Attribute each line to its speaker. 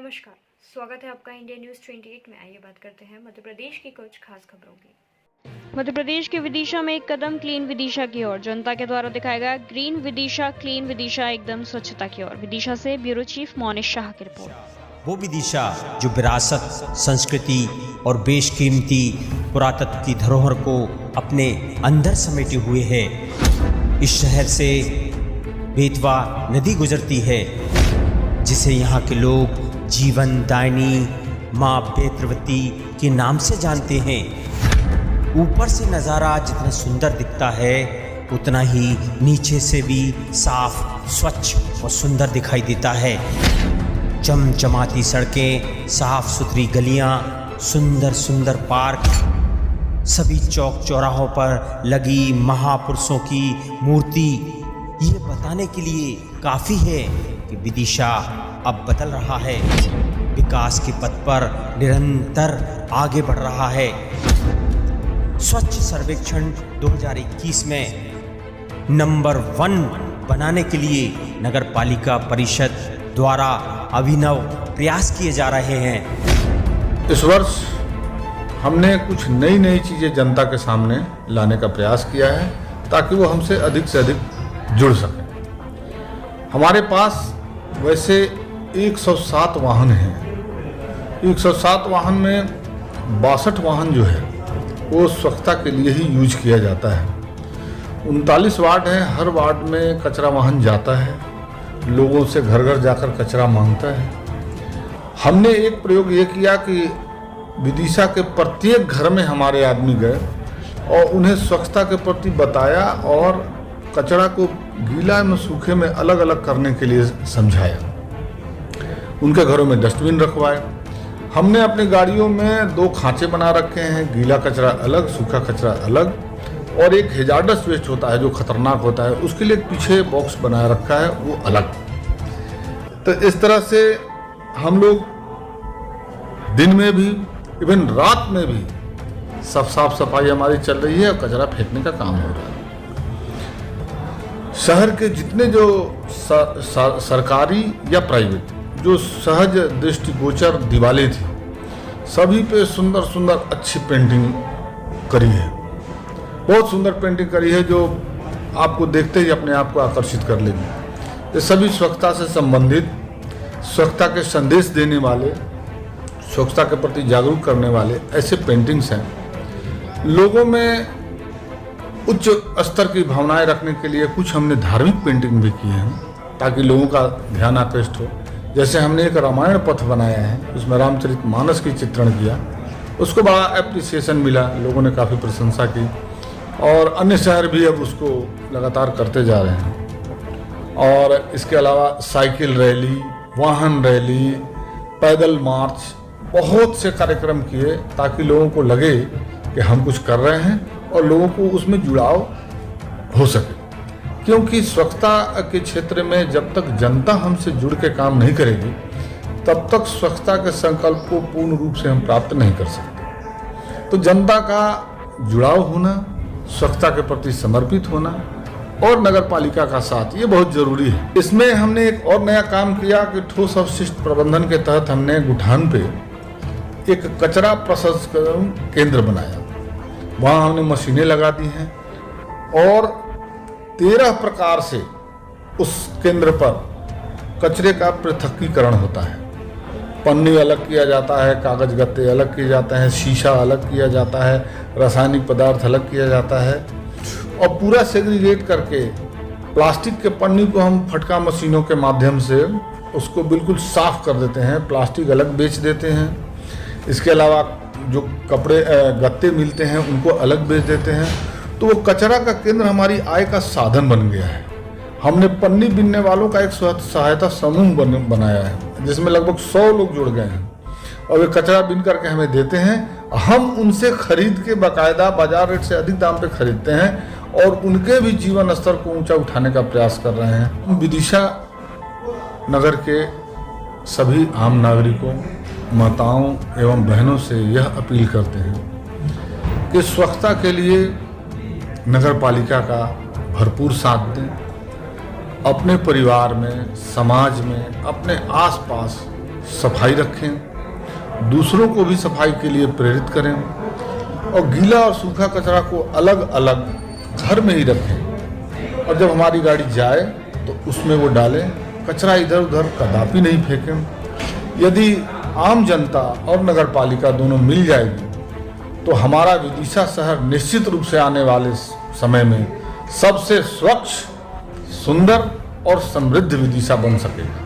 Speaker 1: नमस्कार, स्वागत है आपका इंडिया न्यूज़ 28 में। आइए बात करते हैं मध्य प्रदेश की कुछ खास खबरों की। मध्य प्रदेश के विदिशा में एक कदम क्लीन विदिशा की ओर, जनता के द्वारा दिखाया गया ग्रीन विदिशा क्लीन विदिशा, एकदम स्वच्छता की ओर। विदिशा से ब्यूरो चीफ मोनिश शाह की रिपोर्ट।
Speaker 2: वो विदिशा जो विरासत, संस्कृति और बेशकीमती पुरातत्व की धरोहर को अपने अंदर समेटे हुए है। इस शहर से बेतवा नदी गुजरती है, जिसे यहाँ के लोग जीवन दायिनी माँ बेत्रवती के नाम से जानते हैं। ऊपर से नज़ारा जितना सुंदर दिखता है, उतना ही नीचे से भी साफ, स्वच्छ और सुंदर दिखाई देता है। चमचमाती सड़कें, साफ सुथरी गलियाँ, सुंदर सुंदर पार्क, सभी चौक चौराहों पर लगी महापुरुषों की मूर्ति ये बताने के लिए काफ़ी है कि विदिशा अब बदल रहा है, विकास के पथ पर निरंतर आगे बढ़ रहा है। स्वच्छ सर्वेक्षण 2021 में नंबर 1 बनाने के लिए नगर पालिका परिषद द्वारा अभिनव प्रयास किए जा रहे हैं।
Speaker 3: इस वर्ष हमने कुछ नई चीज़ें जनता के सामने लाने का प्रयास किया है, ताकि वो हमसे अधिक से अधिक जुड़ सकें। हमारे पास वैसे 107 वाहन हैं। 107 वाहन में 62 वाहन जो है वो स्वच्छता के लिए ही यूज किया जाता है। 39 वार्ड हैं, हर वार्ड में कचरा वाहन जाता है, लोगों से घर घर जाकर कचरा मांगता है। हमने एक प्रयोग ये किया कि विदिशा के प्रत्येक घर में हमारे आदमी गए और उन्हें स्वच्छता के प्रति बताया और कचरा को गीला में सूखे में अलग अलग करने के लिए समझाया। उनके घरों में डस्टबिन रखवाए। हमने अपनी गाड़ियों में 2 खांचे बना रखे हैं, गीला कचरा अलग, सूखा कचरा अलग, और एक हैजार्डस वेस्ट होता है जो खतरनाक होता है, उसके लिए पीछे बॉक्स बनाया रखा है, वो अलग। तो इस तरह से हम लोग दिन में भी, इवन रात में भी सब साफ सफाई हमारी चल रही है और कचरा फेंकने का काम हो रहा है। शहर के जितने जो सरकारी या प्राइवेट जो सहज दृष्टिगोचर दीवारें थी, सभी पे सुंदर सुंदर अच्छी पेंटिंग करी है। बहुत सुंदर पेंटिंग करी है जो आपको देखते ही अपने आप को आकर्षित कर लेगी। ये सभी स्वच्छता से संबंधित, स्वच्छता के संदेश देने वाले, स्वच्छता के प्रति जागरूक करने वाले ऐसे पेंटिंग्स हैं। लोगों में उच्च स्तर की भावनाएं रखने के लिए कुछ हमने धार्मिक पेंटिंग भी की हैं, ताकि लोगों का ध्यान आकृष्ट हो। जैसे हमने एक रामायण पथ बनाया है, उसमें रामचरितमानस की चित्रण किया, उसको बड़ा एप्रिसिएशन मिला, लोगों ने काफ़ी प्रशंसा की और अन्य शहर भी अब उसको लगातार करते जा रहे हैं। और इसके अलावा साइकिल रैली, वाहन रैली, पैदल मार्च, बहुत से कार्यक्रम किए ताकि लोगों को लगे कि हम कुछ कर रहे हैं और लोगों को उसमें जुड़ाव हो सके। क्योंकि स्वच्छता के क्षेत्र में जब तक जनता हमसे जुड़ के काम नहीं करेगी, तब तक स्वच्छता के संकल्प को पूर्ण रूप से हम प्राप्त नहीं कर सकते। तो जनता का जुड़ाव होना, स्वच्छता के प्रति समर्पित होना और नगर पालिका का साथ, ये बहुत जरूरी है। इसमें हमने एक और नया काम किया कि ठोस अपशिष्ट प्रबंधन के तहत हमने गुठान पे एक कचरा प्रसंस्करण केंद्र बनाया। वहाँ हमने मशीनें लगा दी हैं और 13 प्रकार से उस केंद्र पर कचरे का पृथक्कीकरण होता है। पन्नी अलग किया जाता है, कागज गत्ते अलग किए जाते हैं, शीशा अलग किया जाता है, रासायनिक पदार्थ अलग किया जाता है और पूरा सेग्रीगेट करके प्लास्टिक के पन्नी को हम फटका मशीनों के माध्यम से उसको बिल्कुल साफ कर देते हैं, प्लास्टिक अलग बेच देते हैं। इसके अलावा जो कपड़े गत्ते मिलते हैं उनको अलग बेच देते हैं। तो वो कचरा का केंद्र हमारी आय का साधन बन गया है। हमने पन्नी बीनने वालों का एक सहायता समूह बनाया है, जिसमें लगभग 100 लोग जुड़ गए हैं और वे कचरा बीन करके हमें देते हैं। हम उनसे खरीद के बाकायदा बाजार रेट से अधिक दाम पे खरीदते हैं और उनके भी जीवन स्तर को ऊंचा उठाने का प्रयास कर रहे हैं। विदिशा नगर के सभी आम नागरिकों, माताओं एवं बहनों से यह अपील करते हैं कि स्वच्छता के लिए नगर पालिका का भरपूर साथ दें। अपने परिवार में, समाज में, अपने आसपास सफाई रखें, दूसरों को भी सफाई के लिए प्रेरित करें और गीला और सूखा कचरा को अलग अलग घर में ही रखें और जब हमारी गाड़ी जाए तो उसमें वो डालें। कचरा इधर उधर कदापि नहीं फेंकें। यदि आम जनता और नगर पालिका दोनों मिल जाएगी तो हमारा विदिशा शहर निश्चित रूप से आने वाले समय में सबसे स्वच्छ, सुंदर और समृद्ध विदिशा बन सकेगा।